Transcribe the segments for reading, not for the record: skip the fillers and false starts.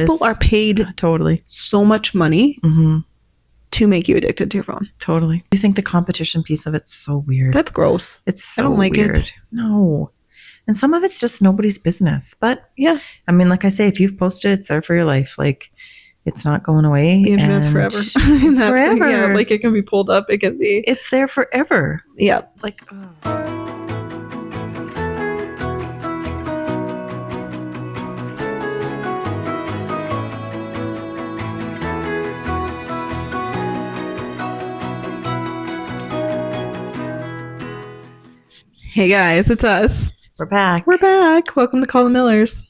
People are paid totally so much money to make you addicted to your phone. Totally. You think the competition piece of it's so weird? That's gross. It's so I don't like weird. it. No. And some of it's just nobody's business. But yeah, I mean, like I say, if you've posted, it's there for your life. Like, it's not going away. The internet's forever. It's forever. Yeah, like it can be pulled up. It can be. It's there forever. Yeah. Like, Hey guys, it's us. We're back. Welcome to Call the Millers.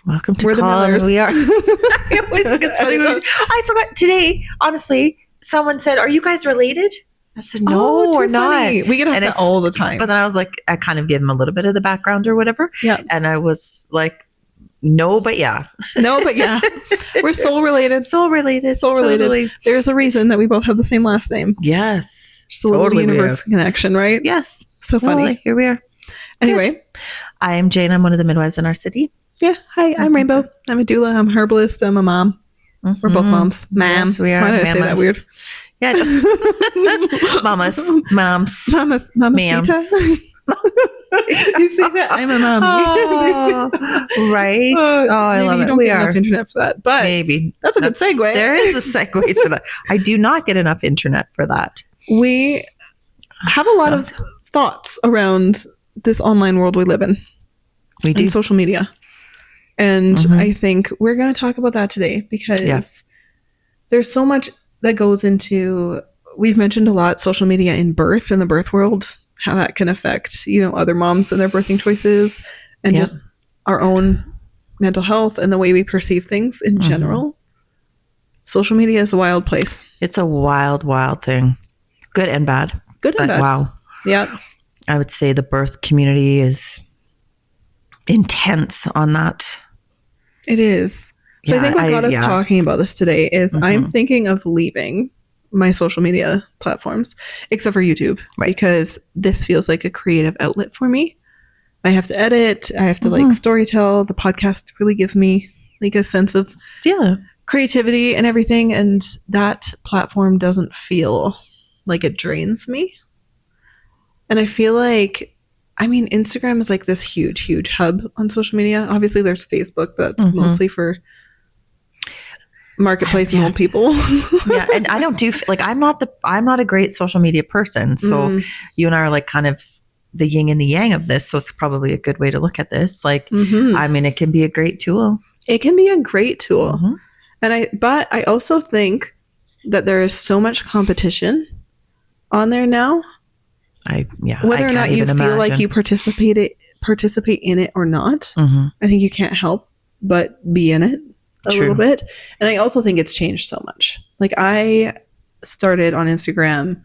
Welcome to We're the Call. Millers. We are. It's funny. I forgot today. Honestly, someone said, "Are you guys related?" I said, "No, we're not." We get asked that all the time. But then I was like, I kind of gave them a little bit of the background or whatever. Yeah. And I was like, "No, but yeah." No, but yeah. We're soul related. Soul related. Totally. There's a reason that we both have the same last name. Yes. Just a little universal connection, right? Yes. So funny. Well, here we are. Anyway. Good. I am Jane. I'm one of the midwives in our city. Yeah. Hi, I'm Rainbow. I'm a doula. I'm a herbalist. I'm a mom. We're both moms. Ma'am. Yes, we are. Why did I say that weird? Yeah. Moms. Mamacita. You see that? I'm a mommy. Oh, right. I love it. You don't get enough internet for that, but maybe that's a good segue. There is a segue for that. I do not get enough internet for that. We have a lot of thoughts around this online world we live in. We do. And social media. And I think we're going to talk about that today because there's so much that goes into, we've mentioned a lot, social media in birth, in the birth world, how that can affect, other moms and their birthing choices and just our own mental health and the way we perceive things in general. Social media is a wild place. It's a wild, wild thing. Good and bad. Good and bad. Wow. Yeah. I would say the birth community is intense on that. It is. So I think what got us talking about this today is I'm thinking of leaving my social media platforms, except for YouTube, because this feels like a creative outlet for me. I have to edit. I have to storytell. The podcast really gives me like a sense of creativity and everything. And that platform doesn't feel like it drains me. And I feel like, Instagram is like this huge, huge hub on social media. Obviously there's Facebook, but that's mostly for marketplace and old people. Yeah. And I don't do I'm not a great social media person. So you and I are like kind of the yin and the yang of this. So it's probably a good way to look at this. Like, it can be a great tool. It can be a great tool. But I also think that there is so much competition on there now. Whether or not you feel like you participate in it or not, I think you can't help but be in it a little bit. And I also think it's changed so much. Like I started on Instagram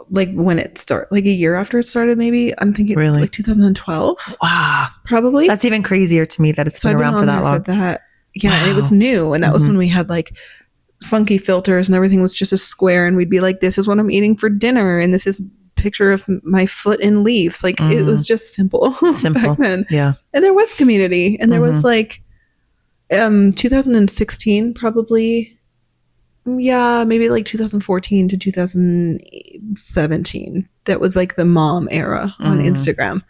like when it started, like a year after it started, maybe. I'm thinking like 2012. Wow. Probably. That's even crazier to me that it's been around for that long. Yeah. Wow. And it was new. And that was when we had like funky filters and everything was just a square. And we'd be like, this is what I'm eating for dinner. And this is picture of my foot in leaves. Like it was just simple back then. Yeah. And there was community. And there was like 2016 probably. Yeah, maybe like 2014 to 2017. That was like the mom era on Instagram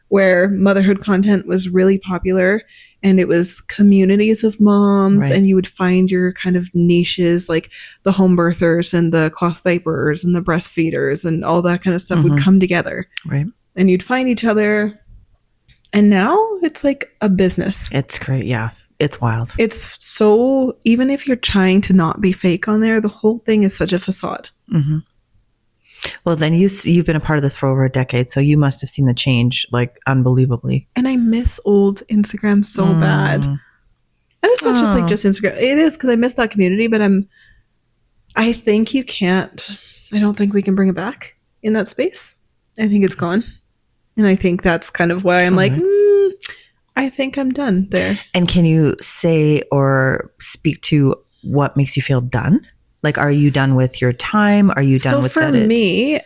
where motherhood content was really popular. And it was communities of moms and you would find your kind of niches like the home birthers and the cloth diapers and the breastfeeders and all that kind of stuff would come together. Right. And you'd find each other. And now it's like a business. It's great. Yeah. It's wild. It's so, even if you're trying to not be fake on there, the whole thing is such a facade. Well, then you've been a part of this for over a decade, so you must have seen the change like unbelievably. And I miss old Instagram so bad. And it's not just Instagram. It is because I miss that community, but I think you can't, I don't think we can bring it back in that space. I think it's gone. And I think that's kind of why I'm like, I think I'm done there. And can you say or speak to what makes you feel done? Like, are you done with your time? Are you done with that? So for me,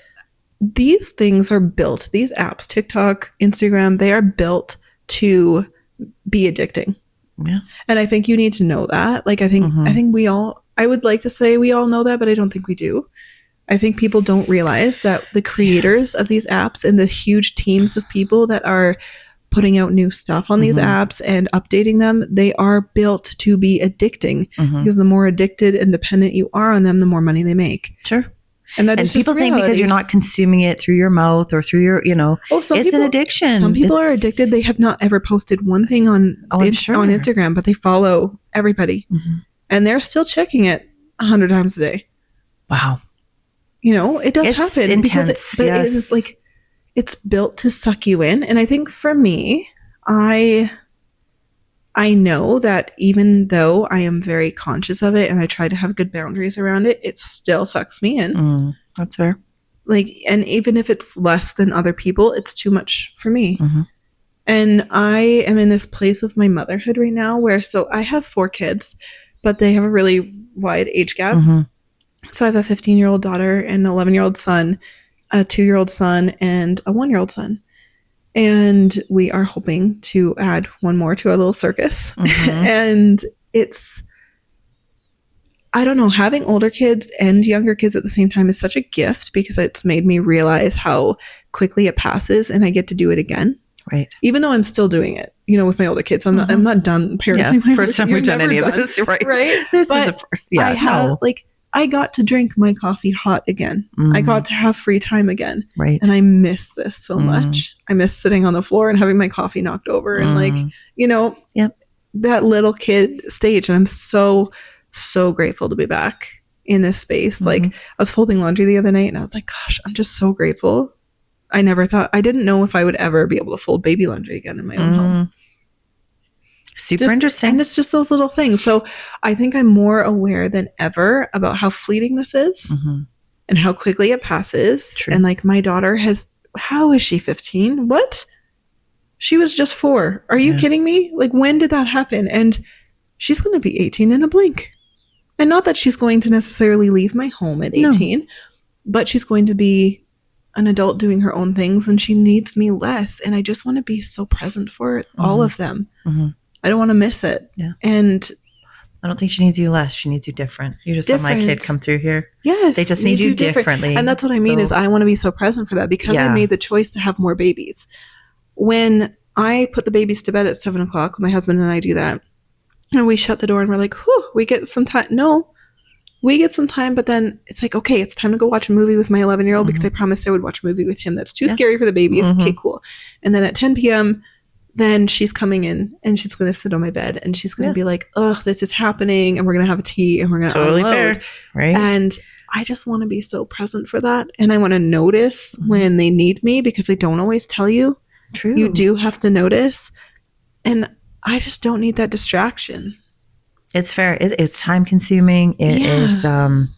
these things are built, these apps, TikTok, Instagram, they are built to be addicting. Yeah. And I think you need to know that. Like, I think I would like to say we all know that, but I don't think we do. I think people don't realize that the creators of these apps and the huge teams of people that are putting out new stuff on these apps and updating them, they are built to be addicting, because the more addicted and dependent you are on them, the more money they make. Sure. And people think because you're not consuming it through your mouth or through your, it's an addiction. Some people are addicted. They have not ever posted one thing on Instagram, but they follow everybody. And they're still checking it 100 times a day. Wow. It does happen. Intense, because it is like, it's built to suck you in. And I think for me, I know that even though I am very conscious of it and I try to have good boundaries around it, it still sucks me in. That's fair. Like, and even if it's less than other people, it's too much for me. And I am in this place of my motherhood right now where, so I have 4 kids, but they have a really wide age gap. So I have a 15-year-old daughter and an 11-year-old son, a 2-year-old son, and a 1-year-old son. And we are hoping to add one more to our little circus. And it's, I don't know, having older kids and younger kids at the same time is such a gift, because it's made me realize how quickly it passes and I get to do it again. Right. Even though I'm still doing it, with my older kids. I'm not done parenting. Yeah, first time we've done any of this, right? This is the first. Yeah, I got to drink my coffee hot again. I got to have free time again. Right. And I miss this so much. I miss sitting on the floor and having my coffee knocked over and that little kid stage. And I'm so, so grateful to be back in this space. Like, I was folding laundry the other night and I was like, gosh, I'm just so grateful. I didn't know if I would ever be able to fold baby laundry again in my own home. Super interesting. And it's just those little things. So I think I'm more aware than ever about how fleeting this is and how quickly it passes. True. And like, my daughter how is she 15? What? She was just 4. Are you kidding me? Like, when did that happen? And she's going to be 18 in a blink. And not that she's going to necessarily leave my home at 18, but she's going to be an adult doing her own things, and she needs me less. And I just want to be so present for all of them. I don't want to miss it. Yeah. And I don't think she needs you less. She needs you different. You just have my kid come through here. Yes. They just need you differently. And that's what I mean is I want to be so present for that, because I made the choice to have more babies. When I put the babies to bed at 7:00, my husband and I do that, and we shut the door and we're like, whew, we get some time. No, we get some time, but then it's like, okay, it's time to go watch a movie with my 11-year-old because I promised I would watch a movie with him. That's too scary for the babies. Okay, cool. And then at 10 p.m., then she's coming in and she's going to sit on my bed and she's going to be like, ugh, this is happening. And we're going to have a tea and we're going to unload. Fair. Right. And I just want to be so present for that. And I want to notice when they need me, because they don't always tell you. True. You do have to notice. And I just don't need that distraction. It's fair. It's time consuming. It is, I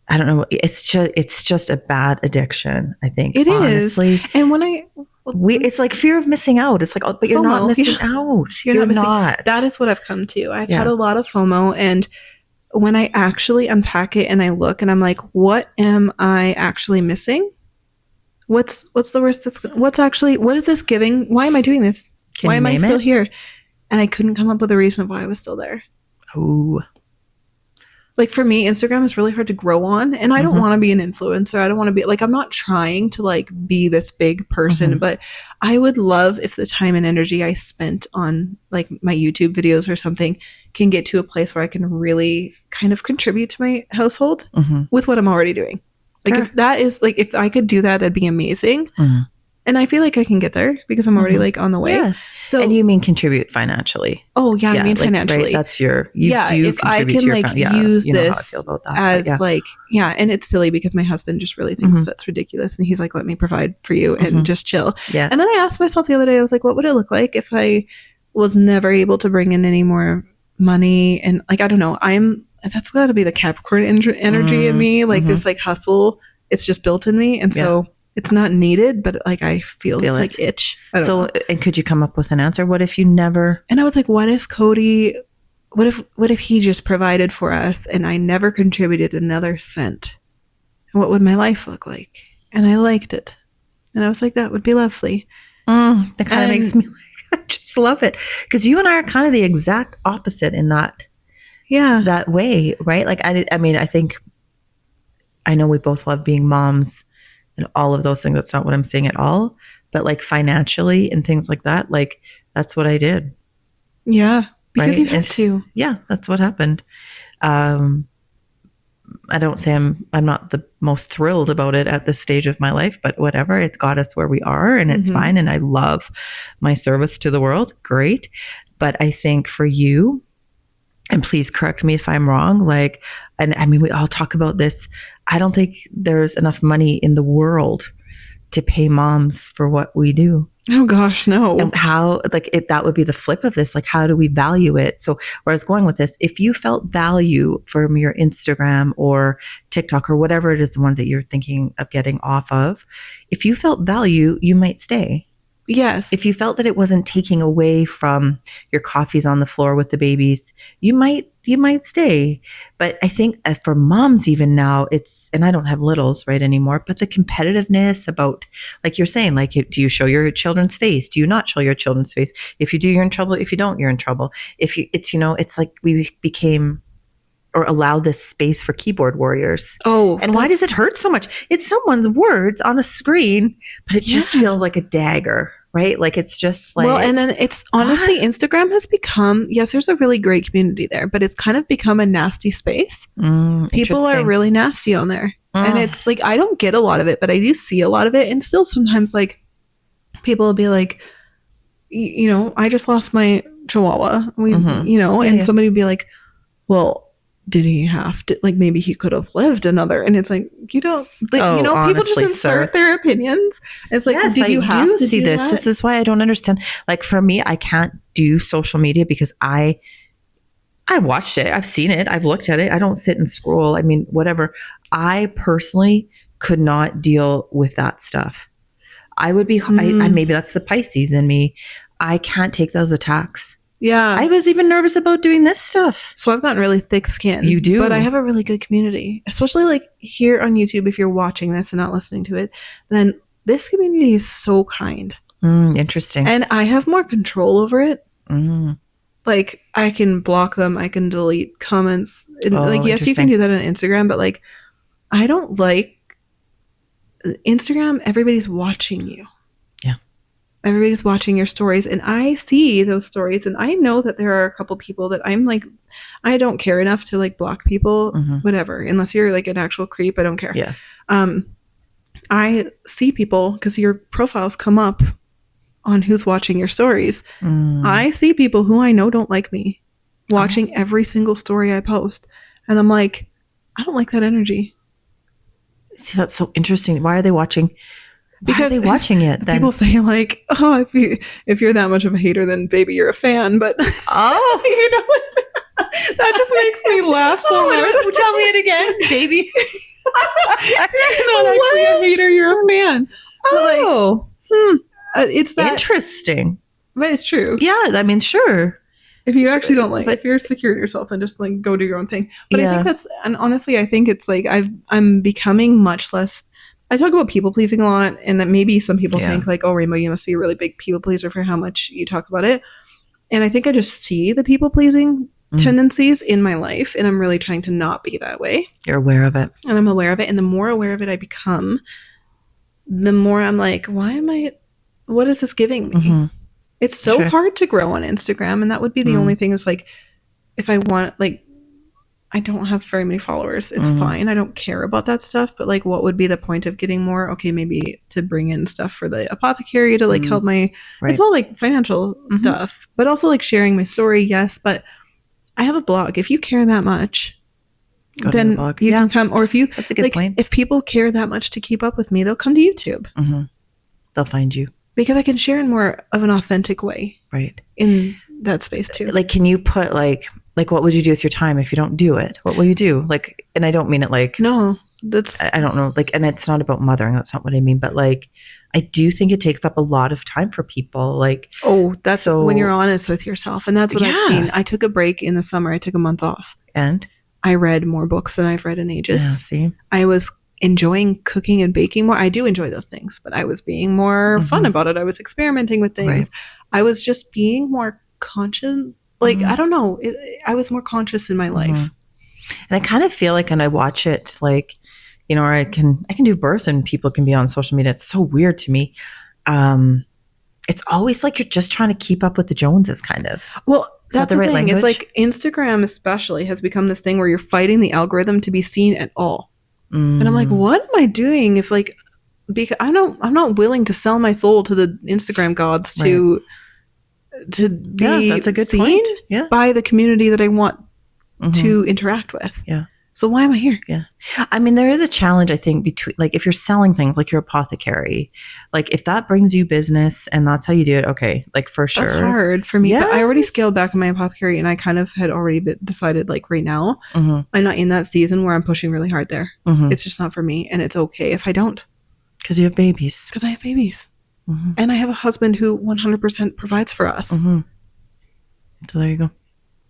don't know. It's just a bad addiction, I think. It honestly. Is. And when it's like fear of missing out. It's like, oh, but you're FOMO. Not missing out. You're not. That is what I've come to. I've had a lot of FOMO, and when I actually unpack it and I look and I'm like, what am I actually missing? What's the worst? What is this giving? Why am I doing this? Why am I still here? And I couldn't come up with a reason of why I was still there. Ooh. Like, for me, Instagram is really hard to grow on, and I don't want to be an influencer. I don't want to be like, I'm not trying to like be this big person, but I would love if the time and energy I spent on like my YouTube videos or something can get to a place where I can really kind of contribute to my household with what I'm already doing. Like, if that is like, if I could do that, that'd be amazing. And I feel like I can get there because I'm already like on the way. Yeah. So, and you mean contribute financially? Oh yeah, I mean like, financially. Right? That's do if I can to your like use this as like, and it's silly because my husband just really thinks that's ridiculous, and he's like, let me provide for you and just chill. Yeah. And then I asked myself the other day, I was like, what would it look like if I was never able to bring in any more money? And like, I don't know, that's got to be the Capricorn energy in me, like this like hustle. It's just built in me, and so. It's not needed, but like I feel it's like itch. So, and could you come up with an answer? What if you never? And I was like, what if Cody? What if he just provided for us and I never contributed another cent? And what would my life look like? And I liked it, and I was like, that would be lovely. That kind of makes me I just love it. Because you and I are kind of the exact opposite in that way, right? Like, I mean, I know we both love being moms and all of those things. That's not what I'm saying at all. But like financially and things like that, like that's what I did. Yeah. Because you had to. Yeah, that's what happened. I don't say I'm not the most thrilled about it at this stage of my life, but whatever, it's got us where we are and it's fine. And I love my service to the world. Great. But I think for you, and please correct me if I'm wrong, like, and I mean, we all talk about this. I don't think there's enough money in the world to pay moms for what we do. Oh gosh, no. And how, like, that would be the flip of this. Like, how do we value it? So where I was going with this, if you felt value from your Instagram or TikTok or whatever it is, the ones that you're thinking of getting off of, if you felt value, you might stay. Yes. If you felt that it wasn't taking away from your coffees on the floor with the babies, you might stay. But I think for moms even now, and I don't have littles right anymore, but the competitiveness about, like you're saying, like, do you show your children's face? Do you not show your children's face? If you do, you're in trouble. If you don't, you're in trouble. It's like we became or allowed this space for keyboard warriors. Oh, and why does it hurt so much? It's someone's words on a screen, but it just feels like a dagger, right? Like it's just like, well, and then it's honestly, Instagram has become, yes, there's a really great community there, but it's kind of become a nasty space. People are really nasty on there. And it's like, I don't get a lot of it, but I do see a lot of it. And still sometimes like people will be like, you know, I just lost my chihuahua, and somebody would be like, well, did he have to, like, maybe he could have lived another, and it's like, you don't, like, honestly, people just insert their opinions. It's like, yes, did you have to see this? That? This is why I don't understand. Like for me, I can't do social media because I watched it. I've seen it. I've looked at it. I don't sit and scroll. I mean, whatever. I personally could not deal with that stuff. I would be, I maybe that's the Pisces in me. I can't take those attacks. Yeah. I was even nervous about doing this stuff. So I've gotten really thick skin. You do. But I have a really good community, especially like here on YouTube. If you're watching this and not listening to it, then this community is so kind. Interesting. And I have more control over it. Like I can block them. I can delete comments. Like, yes, you can do that on Instagram, but like, I don't like Instagram. Everybody's watching you. Everybody's watching your stories, and I see those stories, and I know that there are a couple people that I'm like, I don't care enough to like block people, whatever, unless you're like an actual creep. I don't care. Yeah. I see people because your profiles come up on who's watching your stories. I see people who I know don't like me watching every single story I post, and I'm like, I don't like that energy. See, that's so interesting. Why are they watching? Because are they watching it? Then? People say like, oh, if you're that much of a hater, then baby, you're a fan. But that just makes me laugh so hard. Tell me it again, baby. You're not actually a hater, you're a fan. Oh, it's that interesting, but it's true. Yeah, I mean, sure. If you actually don't like, if you're secure in yourself, then just like go do your own thing. But I think that's, and honestly, I think it's like I'm becoming much less. I talk about people pleasing a lot, and that maybe some people think like, oh, Rainbow, you must be a really big people pleaser for how much you talk about it. And I think I just see the people pleasing tendencies in my life, and I'm really trying to not be that way. You're aware of it. And I'm aware of it. And the more aware of it I become, the more I'm like, what is this giving me? It's so hard to grow on Instagram. And that would be the only thing is like, if I want, like, I don't have very many followers. It's fine. I don't care about that stuff. But like, what would be the point of getting more? Okay, maybe to bring in stuff for the apothecary to like help my, it's all like financial stuff, but also like sharing my story. Yes. But I have a blog. If you care that much, then you can come, or if you, that's a good point. If people care that much to keep up with me, they'll come to YouTube. They'll find you. Because I can share in more of an authentic way. Right. In that space too. Like, can you put like what would you do with your time if you don't do it? What will you do? Like, and I don't mean it like, no, that's, I don't know. Like, and it's not about mothering. That's not what I mean. But like, I do think it takes up a lot of time for people. Like, that's so, when you're honest with yourself. And that's what I've seen. I took a break in the summer. I took a month off. And I read more books than I've read in ages. Yeah, see? I was enjoying cooking and baking more. I do enjoy those things, but I was being more fun about it. I was experimenting with things. I was just being more conscious. Like, I don't know. I was more conscious in my life. And I kind of feel like, and I watch it like, you know, or I can do birth and people can be on social media. It's so weird to me. It's always like you're just trying to keep up with the Joneses, kind of. Well, that's the right thing. language? It's like Instagram especially has become this thing where you're fighting the algorithm to be seen at all. And I'm like, what am I doing if like, because I'm not willing to sell my soul to the Instagram gods to be that's a good seen point. Yeah. by the community that I want to interact with. Yeah. So why am I here? Yeah. I mean, there is a challenge, I think, between like if you're selling things like your apothecary, like if that brings you business and that's how you do it, okay, like for sure. That's hard for me. Yes. But I already scaled back in my apothecary and I kind of had already decided like right now, I'm not in that season where I'm pushing really hard there. It's just not for me. And it's okay if I don't. Because you have babies. Because I have babies. And I have a husband who 100% provides for us. So there you go.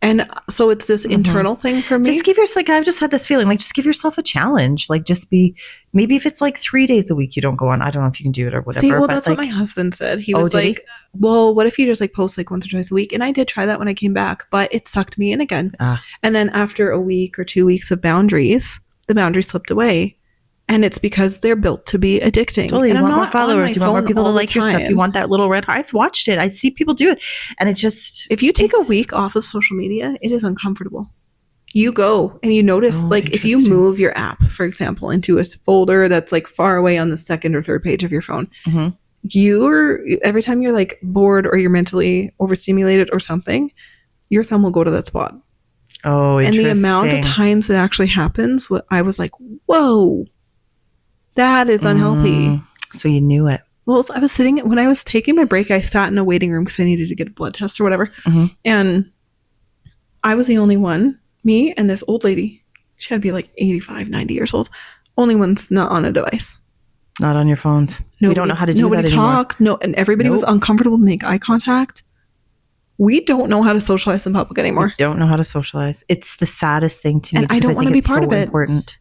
And so it's this internal thing for me. Just give yourself, like, I've just had this feeling, like, just give yourself a challenge. Like, just be, maybe if it's like 3 days a week, you don't go on. I don't know if you can do it or whatever. See, well, that's like, what my husband said. He was like, well, what if you just like post like once or twice a week? And I did try that when I came back, but it sucked me in again. And then after a week or 2 weeks of boundaries, the boundaries slipped away. And it's because they're built to be addicting. Totally. And you want more followers. You want more people to like your stuff. You want that little red heart. I've watched it. I see people do it. And it's just... If you take a week off of social media, it is uncomfortable. You go and you notice, like, if you move your app, for example, into a folder that's like far away on the second or third page of your phone, every time you're like bored or you're mentally overstimulated or something, your thumb will go to that spot. Oh, interesting. And the amount of times it actually happens, I was like, whoa. That is unhealthy. So you knew it. Well, so I was when I was taking my break, I sat in a waiting room because I needed to get a blood test or whatever. And I was the only one, me and this old lady. She had to be like 85, 90 years old. Only one's not on a device. Not on your phones. We don't know how to do that anymore. Nobody talk. No, and everybody was uncomfortable to make eye contact. We don't know how to socialize in public anymore. We don't know how to socialize. It's the saddest thing to me. And I don't want to be part of it. Important.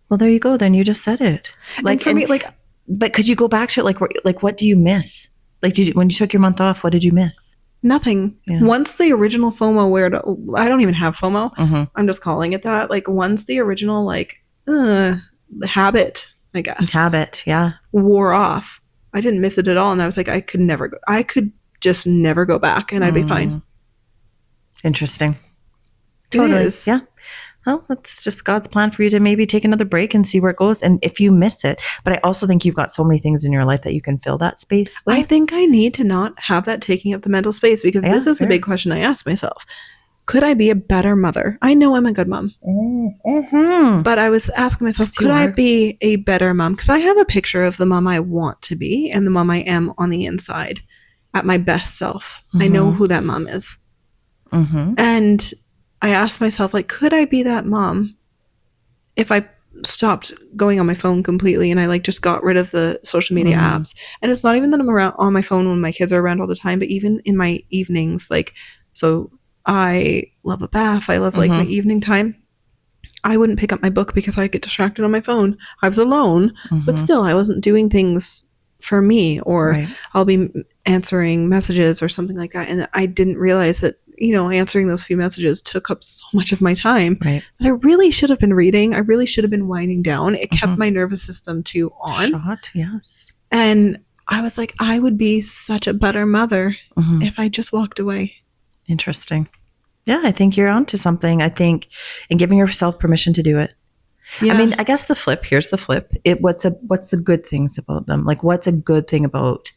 Well, there you go. Then you just said it. Like for me, like, but could you go back to it? Like, what do you miss? Like, when you took your month off, what did you miss? Nothing. Yeah. Once the original FOMO I don't even have FOMO. I'm just calling it that. Like once the original the habit, I guess. Yeah. Wore off. I didn't miss it at all, and I was like, I could just never go back, and I'd be fine. Interesting. Totally. It is. Yeah. Well, that's just God's plan for you to maybe take another break and see where it goes. And if you miss it, but I also think you've got so many things in your life that you can fill that space with. I think I need to not have that taking up the mental space because this is the big question I asked myself. Could I be a better mother? I know I'm a good mom. But I was asking myself, could I be a better mom? Because I have a picture of the mom I want to be and the mom I am on the inside at my best self. I know who that mom is. And I asked myself, like, could I be that mom if I stopped going on my phone completely and I like just got rid of the social media apps? And it's not even that I'm around on my phone when my kids are around all the time, but even in my evenings, like, so I love a bath. I love like my evening time. I wouldn't pick up my book because I get distracted on my phone. I was alone, but still I wasn't doing things for me, or I'll be answering messages or something like that. And I didn't realize that, you know, answering those few messages took up so much of my time. But I really should have been reading. I really should have been winding down. It kept my nervous system too on. Yes. And I was like, I would be such a better mother if I just walked away. Interesting. Yeah, I think you're onto something. I think, and giving yourself permission to do it. Yeah. I mean, I guess here's the flip. What's the good things about them? Like, what's a good thing about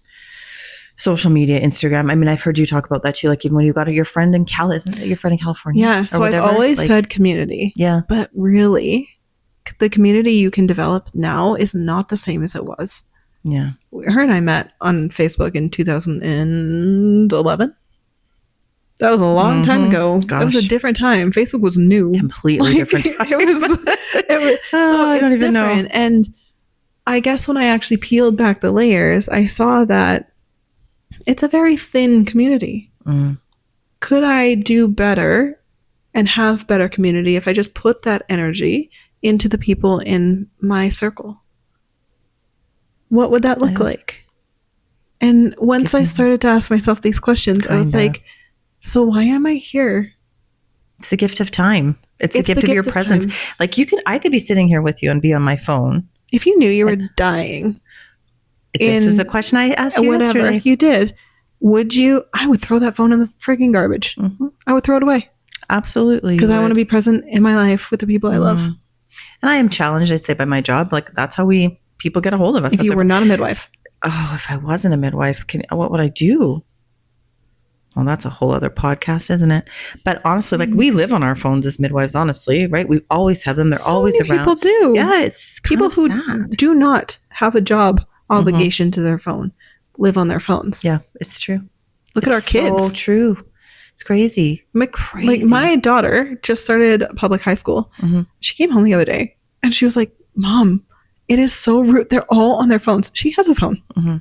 social media, Instagram? I mean, I've heard you talk about that too. Like, even when you got your friend in isn't it your friend in California? Yeah. So I've always said community. Yeah. But really, the community you can develop now is not the same as it was. Yeah. Her and I met on Facebook in 2011. That was a long time ago. Gosh. That was a different time. Facebook was new. Completely different time. It was so I don't even know. And I guess when I actually peeled back the layers, I saw that it's a very thin community. Could I do better and have better community if I just put that energy into the people in my circle? What would that look like? And once I started to ask myself these questions, I was like, so why am I here? It's a gift of time. It's a gift of your presence. Like I could be sitting here with you and be on my phone. If you knew you were dying. This is a question I asked you yesterday. You did. Would you? I would throw that phone in the freaking garbage. Mm-hmm. I would throw it away. Absolutely. Because I want to be present in my life with the people I love. And I am challenged, I'd say, by my job. Like, that's how people get a hold of us. If you were not a midwife. Oh, if I wasn't a midwife, what would I do? Well, that's a whole other podcast, isn't it? But honestly, like, we live on our phones as midwives, honestly, right? We always have them. They're always around. People do. Yeah, it's people who do not have a job obligation to their phone live on their phones. Yeah, it's true. Look at our kids. So true. It's crazy. Like my daughter just started public high school. Mm-hmm. She came home the other day and she was like, Mom, it is so rude. They're all on their phones. She has a phone. Mm-hmm.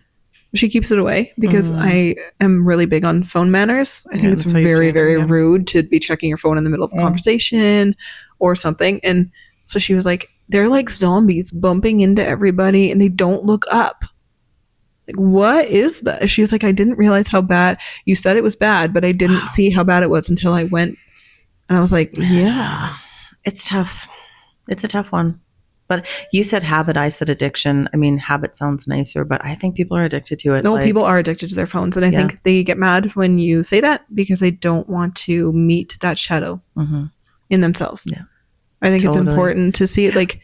She keeps it away because I am really big on phone manners. I think it's very, very rude to be checking your phone in the middle of a conversation or something. And so she was like, they're like zombies bumping into everybody and they don't look up. Like, what is that? She was like, I didn't realize how bad. You said it was bad, but I didn't see how bad it was until I went. And I was like, yeah. It's tough. It's a tough one. But you said habit, I said addiction. I mean, habit sounds nicer, but I think people are addicted to it. No, people are addicted to their phones. And I think they get mad when you say that because they don't want to meet that shadow in themselves. Yeah. I think it's important to see it, like,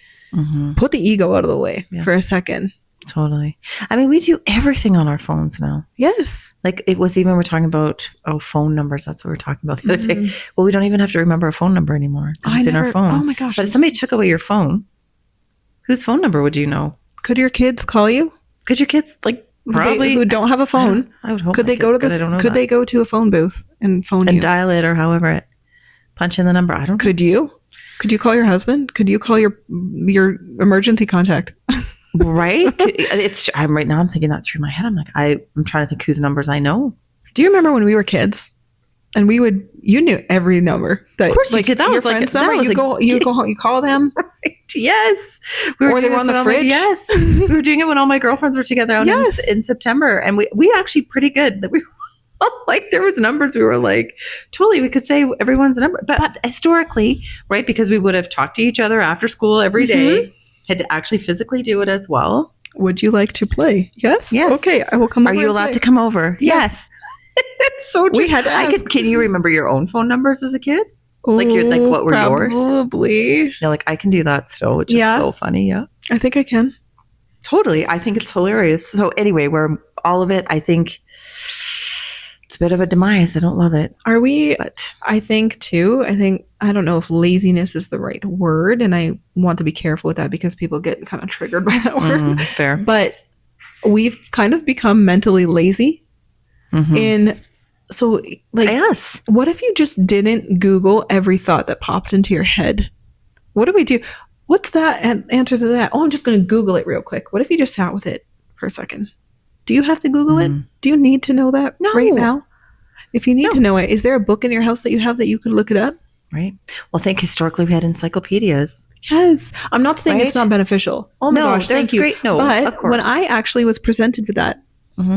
put the ego out of the way for a second. Totally. I mean, we do everything on our phones now. Yes. Like, it was even, we're talking about, phone numbers. That's what we were talking about the other day. Well, we don't even have to remember a phone number anymore. It's in our phone. Oh my gosh. But if somebody took away your phone, whose phone number would you know? Could your kids call you? Could your kids, like, probably who don't have a phone? I would hope. Could they go to this? Could they go to a phone booth and phone you? And dial it or however it. Punch in the number. I don't know. Could you? Could you call your husband? Could you call your emergency contact? Right? I'm right now. I'm thinking that through my head. I'm like, I'm trying to think whose numbers I know. Do you remember when we were kids, and you knew every number? That, of course, you did. That was like number. You call them. Right. Yes. Or they were on the fridge. Yes. We were doing it when all my girlfriends were together out in September, and we actually pretty good. We like, there was numbers we were like, totally, we could say everyone's number, but historically, right? Because we would have talked to each other after school every day. Had to actually physically do it as well. Would you like to play? Yes. Yes. Okay, I will come over. Are you allowed to come over? Yes. It's so true. We had to ask. Can you remember your own phone numbers as a kid? What were yours? Probably. Yeah, like, I can do that still, which is so funny. Yeah. I think I can. Totally. I think it's hilarious. So anyway, all of it, I think it's a bit of a demise. I don't love it. Are we? But I think too, I don't know if laziness is the right word, and I want to be careful with that because people get kind of triggered by that word. Fair. But we've kind of become mentally lazy. So, like, yes. What if you just didn't Google every thought that popped into your head? What do we do? What's that answer to that? Oh, I'm just going to Google it real quick. What if you just sat with it for a second? Do you have to Google it? Do you need to know that right now? If you need to know it, is there a book in your house that you have that you could look it up? Right. Well, I think historically we had encyclopedias. Yes. I'm not saying it's not beneficial. Oh my gosh, thank you. Great. No, but of course. When I actually was presented with that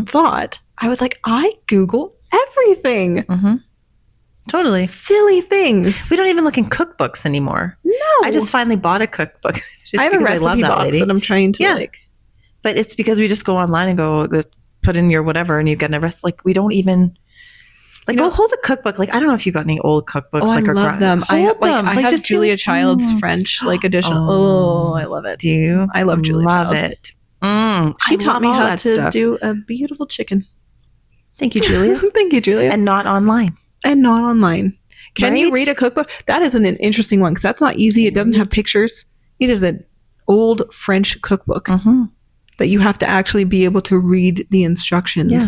thought, I was like, I Google everything. Totally. Silly things. We don't even look in cookbooks anymore. No. I just finally bought a cookbook. I have a recipe box that I'm trying to like. But it's because we just go online and go, put in your whatever and you get a recipe. Like, we don't even... Like, go hold a cookbook. Like, I don't know if you've got any old cookbooks. Oh, like, I love them. I have just Julia Child's French edition. Oh, I love it. Do you? I love Julia Child. Love it. She taught me how to do a beautiful chicken. Thank you, Julia. Thank you, Julia. And not online. Can you read a cookbook? That is an interesting one because that's not easy. It doesn't have pictures. It is an old French cookbook that you have to actually be able to read the instructions. Yeah.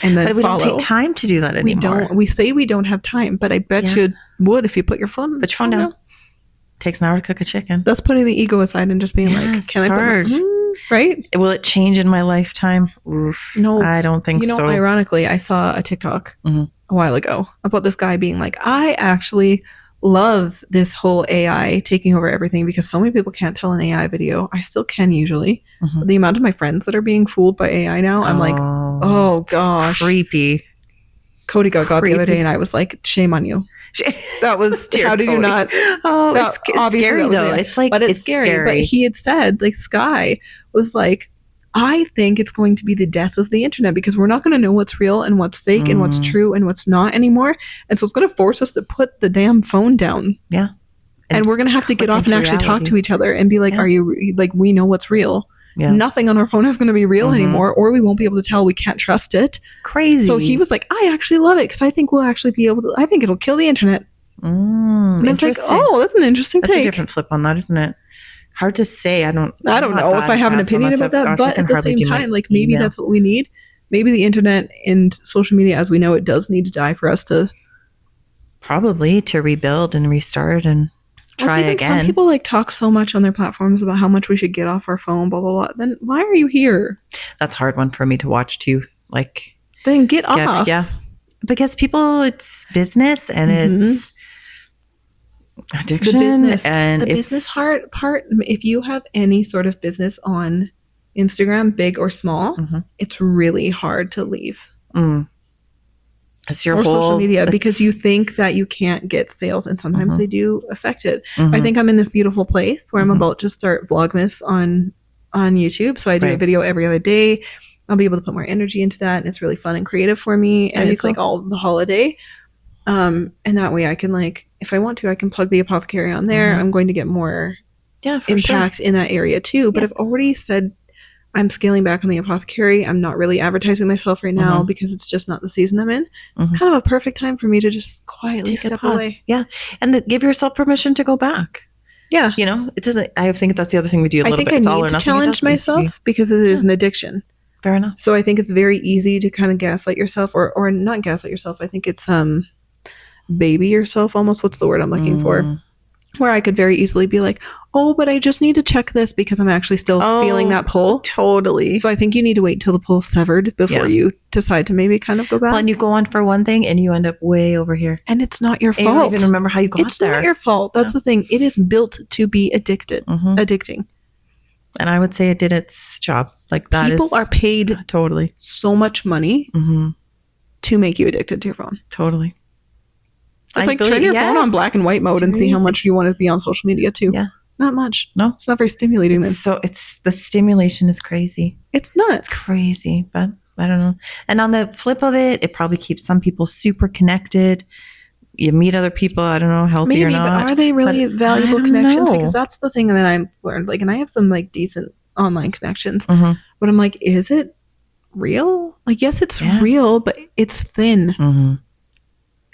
And then but we don't take time to do that anymore. We say we don't have time, but I bet you would if you put your phone down. Takes an hour to cook a chicken. That's putting the ego aside and just being like, can I put right? Will it change in my lifetime? Oof. No, I don't think so. Ironically, I saw a TikTok a while ago about this guy being like, I actually love this whole AI taking over everything because so many people can't tell an AI video. I still can usually. The amount of my friends that are being fooled by AI now, I'm like, Oh gosh. Creepy. Cody got the other day and I was like, shame on you. That was, how did you not? Oh, it's scary though. It's like, but it's scary. But he had said, like, Sky was like, I think it's going to be the death of the internet because we're not going to know what's real and what's fake and what's true and what's not anymore. And so it's going to force us to put the damn phone down. Yeah. And we're going to have to get off and actually talk to each other and be like, are you, like, we know what's real. Yeah. Nothing on our phone is going to be real anymore, or we won't be able to tell. We can't trust it. Crazy. So he was like, I actually love it because I think we'll actually be able to, I think it'll kill the internet. And it's like, oh, that's an interesting take. That's a different flip on that, isn't it? Hard to say. I don't know if I have an opinion about that, but at the same time, like, maybe that's what we need. Maybe the internet and social media as we know it does need to die for us to probably to rebuild and restart and try again. Some people like talk so much on their platforms about how much we should get off our phone, blah blah blah. Then why are you here? That's a hard one for me to watch too. Like, then get off. Yeah, because people, it's business and it's addiction. The business part. If you have any sort of business on Instagram, big or small, it's really hard to leave. It's your whole social media because you think that you can't get sales, and sometimes they do affect it. I think I'm in this beautiful place where I'm about to start Vlogmas on YouTube. So I do a video every other day. I'll be able to put more energy into that, and it's really fun and creative for me. And it's like all the holiday. And that way I can, like, if I want to, I can plug the apothecary on there. I'm going to get more impact in that area too. But I've already said I'm scaling back on the apothecary. I'm not really advertising myself right now because it's just not the season I'm in. It's kind of a perfect time for me to just quietly step away. Yeah. And give yourself permission to go back. Yeah. You know, it doesn't, I think that's the other thing we do a little bit. I think I need to challenge myself because it is an addiction. Fair enough. So I think it's very easy to kind of gaslight yourself or not gaslight yourself. I think it's baby yourself almost. What's the word I'm looking for? Where I could very easily be like, oh, but I just need to check this because I'm actually still feeling that pull. Totally. So I think you need to wait till the pull's severed before you decide to maybe kind of go back. Well, and you go on for one thing and you end up way over here. And it's not your fault. You don't even remember how you got there. It's not your fault. That's the thing. It is built to be addicting. And I would say it did its job. Like that people are paid totally so much money to make you addicted to your phone. Totally. It's like turn your phone on black and white mode and see how much you want to be on social media too. Yeah. Not much. No. It's not very stimulating then. So it's the stimulation is crazy. It's nuts. It's crazy, but I don't know. And on the flip of it, it probably keeps some people super connected. You meet other people, I don't know, healthy or not. But are they really valuable connections? Because that's the thing that I've learned. Like, and I have some like decent online connections, but I'm like, is it real? Like, yes, it's real, but it's thin.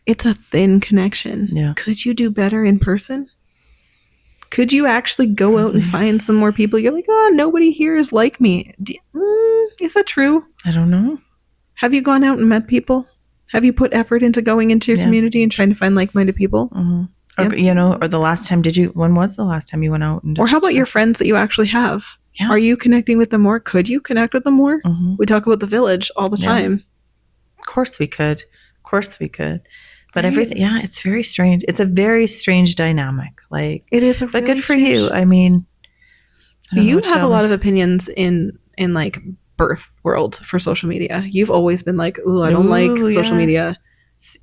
It's a thin connection. Yeah. Could you do better in person? Could you actually go out and find some more people? You're like, oh, nobody here is like me. Is that true? I don't know. Have you gone out and met people? Have you put effort into going into your community and trying to find like-minded people? Or, you know, or the last time when was the last time you went out? And or how about your friends that you actually have? Yeah. Are you connecting with them more? Could you connect with them more? We talk about the village all the time. Of course we could. But everything, it's very strange. It's a very strange dynamic. Like, it is, but good for you. I mean, you have a lot of opinions in like birth world for social media. You've always been like, "Ooh, I don't like social media."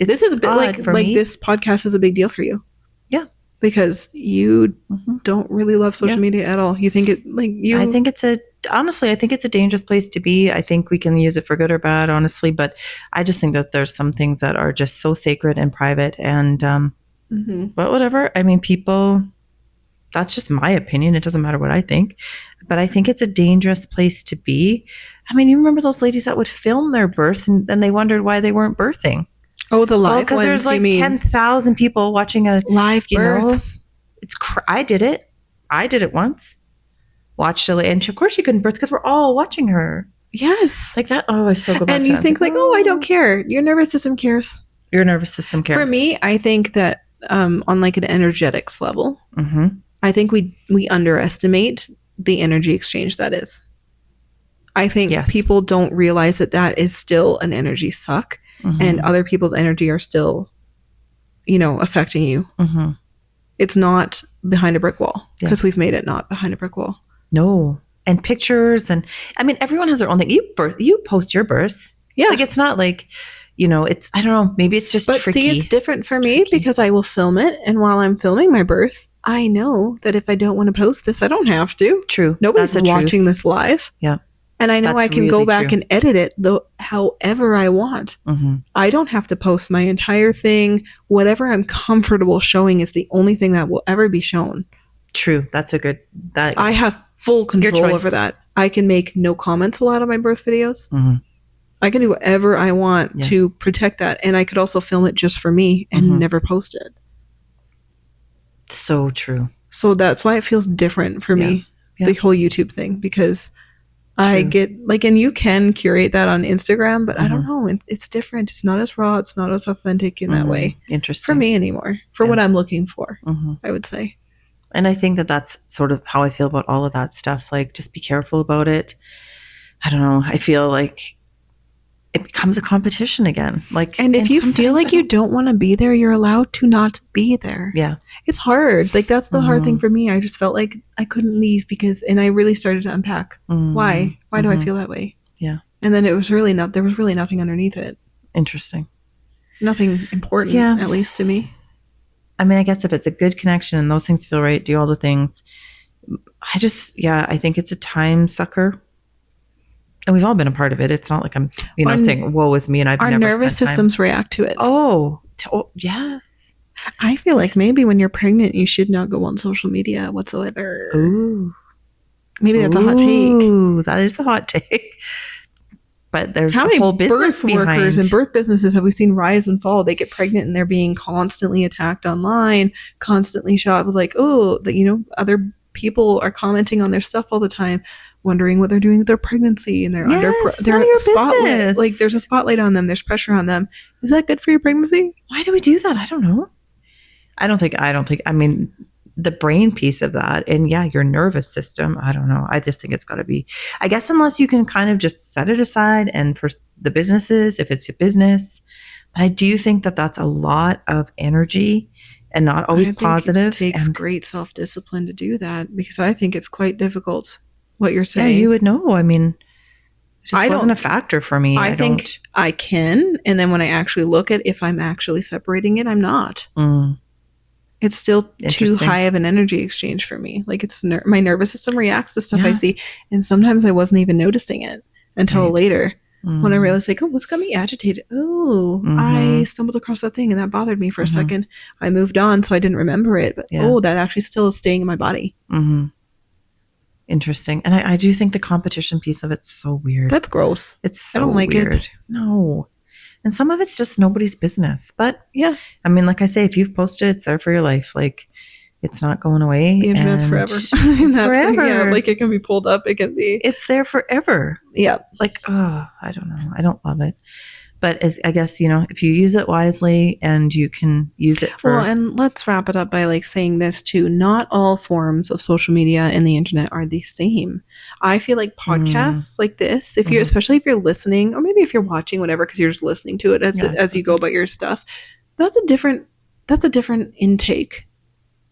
This is a bit like this podcast is a big deal for you. Yeah, because you don't really love social media at all. You think it like you. I think it's a dangerous place to be. I think we can use it for good or bad, honestly. But I just think that there's some things that are just so sacred and private. And but whatever. I mean, people. That's just my opinion. It doesn't matter what I think. But I think it's a dangerous place to be. I mean, you remember those ladies that would film their births and then they wondered why they weren't birthing. Oh, the live ones, because there's like 10,000 people watching a live births. I did it. I did it once. Watched it, and of course she couldn't birth because we're all watching her. Yes, like that. Oh, I still go back. And you think like, oh, I don't care. Your nervous system cares. Your nervous system cares. For me, I think that on like an energetics level, I think we underestimate the energy exchange that is. I think people don't realize that is still an energy suck, and other people's energy are still, affecting you. It's not behind a brick wall because we've made it not behind a brick wall. No. and pictures. And I mean, everyone has their own thing. You post your births. Yeah. Like, it's not like, it's, I don't know, maybe it's just but tricky. See, it's different for me because I will film it. And while I'm filming my birth, I know that if I don't want to post this, I don't have to. True. Nobody's watching this live. Yeah. And I know I can go back and edit it however I want. Mm-hmm. I don't have to post my entire thing. Whatever I'm comfortable showing is the only thing that will ever be shown. True. That's a good... I have full control over that. I can make no comments a lot on my birth videos. Mm-hmm. I can do whatever I want to protect that. And I could also film it just for me and never post it. So true. So that's why it feels different for me, the whole YouTube thing, because I get and you can curate that on Instagram, but I don't know. It's different. It's not as raw. It's not as authentic in that way. Interesting. For me anymore. For what I'm looking for, I would say. And I think that that's sort of how I feel about all of that stuff. Like, just be careful about it. I don't know. I feel like it becomes a competition again. And if you feel like you don't want to be there, you're allowed to not be there. Yeah. It's hard. That's the hard thing for me. I just felt like I couldn't leave and I really started to unpack. Why? Why do I feel that way? Yeah. And then there was really nothing underneath it. Interesting. Nothing important, at least to me. I mean, I guess if it's a good connection and those things feel right, do all the things. I think it's a time sucker. And we've all been a part of it. It's not like I'm, saying, woe is me and I've never spent time. Our nervous systems react to it. Oh, yes. I feel like maybe when you're pregnant, you should not go on social media whatsoever. Ooh. Maybe that's a hot take. Ooh, that is a hot take. But there's a whole business birth workers and birth businesses have we seen rise and fall? They get pregnant and they're being constantly attacked online, constantly shot with other people are commenting on their stuff all the time, wondering what they're doing with their pregnancy, and they're under spotlight. Like, there's a spotlight on them. There's pressure on them. Is that good for your pregnancy? Why do we do that? I don't know. I don't think. I mean, the brain piece of that, and your nervous system. I don't know. I just think it's got to be. I guess unless you can kind of just set it aside, and for the businesses, if it's a business, but I do think that that's a lot of energy. And not always positive. It takes great self-discipline to do that, because I think it's quite difficult, what you're saying. Yeah, you would know. I mean, it just wasn't a factor for me. I think I can. And then when I actually look at if I'm actually separating it, I'm not. It's still too high of an energy exchange for me. Like, it's my nervous system reacts to stuff I see. And sometimes I wasn't even noticing it until later. When I realized, what's got me agitated? Oh, I stumbled across that thing and that bothered me for a second. I moved on, so I didn't remember it. But that actually still is staying in my body. Interesting. And I do think the competition piece of it's so weird. That's gross. It's so I don't like weird. It. No. And some of it's just nobody's business. But I mean, like I say, if you've posted, it's there for your life. Like, it's not going away. The internet's forever. It's forever. Yeah, like, it can be pulled up. It can be. It's there forever. Yeah. Like, I don't know. I don't love it. But I guess, if you use it wisely and you can use it for... Well, and let's wrap it up by saying this too. Not all forms of social media and the internet are the same. I feel like podcasts like this, if you're, especially if you're listening, or maybe if you're watching, whatever, because you're just listening to it as you go about your stuff, that's a different intake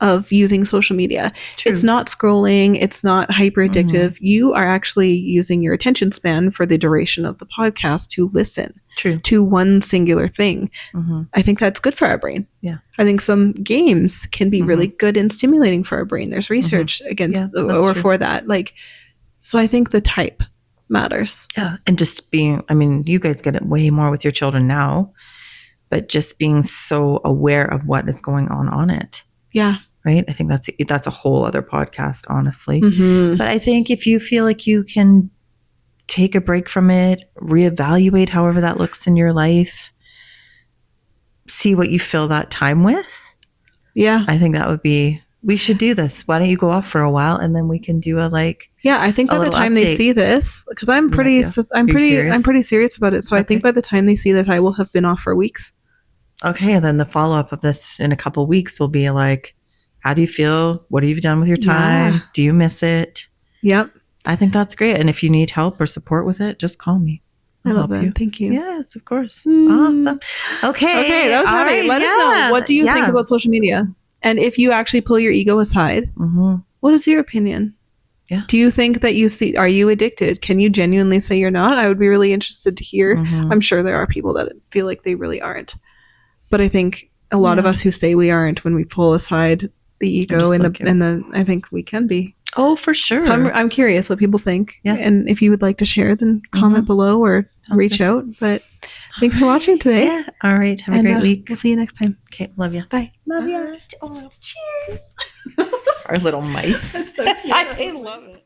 of using social media. True. It's not scrolling. It's not hyper addictive. You are actually using your attention span for the duration of the podcast to listen to one singular thing. I think that's good for our brain. Yeah. I think some games can be really good and stimulating for our brain. There's research for that. So I think the type matters. Yeah. And just being, I mean, you guys get it way more with your children now, but just being so aware of what is going on it. Yeah. Right. I think that's a whole other podcast, honestly. But I think if you feel like you can take a break from it, reevaluate however that looks in your life, see what you fill that time with. Yeah. I think that would be, we should do this. Why don't you go off for a while and then we can do I think by the time they see this, because I'm pretty serious about it. So I think by the time they see this, I will have been off for weeks. Okay, and then the follow-up of this in a couple of weeks will be how do you feel? What have you done with your time? Yeah. Do you miss it? Yep. I think that's great. And if you need help or support with it, just call me. I love it. Thank you. Yes, of course. Awesome. Okay, that was heavy. Let us know. What do you think about social media? And if you actually pull your ego aside, what is your opinion? Yeah. Do you think that are you addicted? Can you genuinely say you're not? I would be really interested to hear. I'm sure there are people that feel like they really aren't. But I think a lot of us who say we aren't, when we pull aside the ego and the I think we can be. Oh, for sure. So I'm curious what people think. Yeah. And if you would like to share, then comment below or reach out. But thanks for watching today. Yeah. All right. Have a great week. We'll see you next time. Okay. Love you. Bye. Love you. Oh, cheers. Our little mice. So I love it.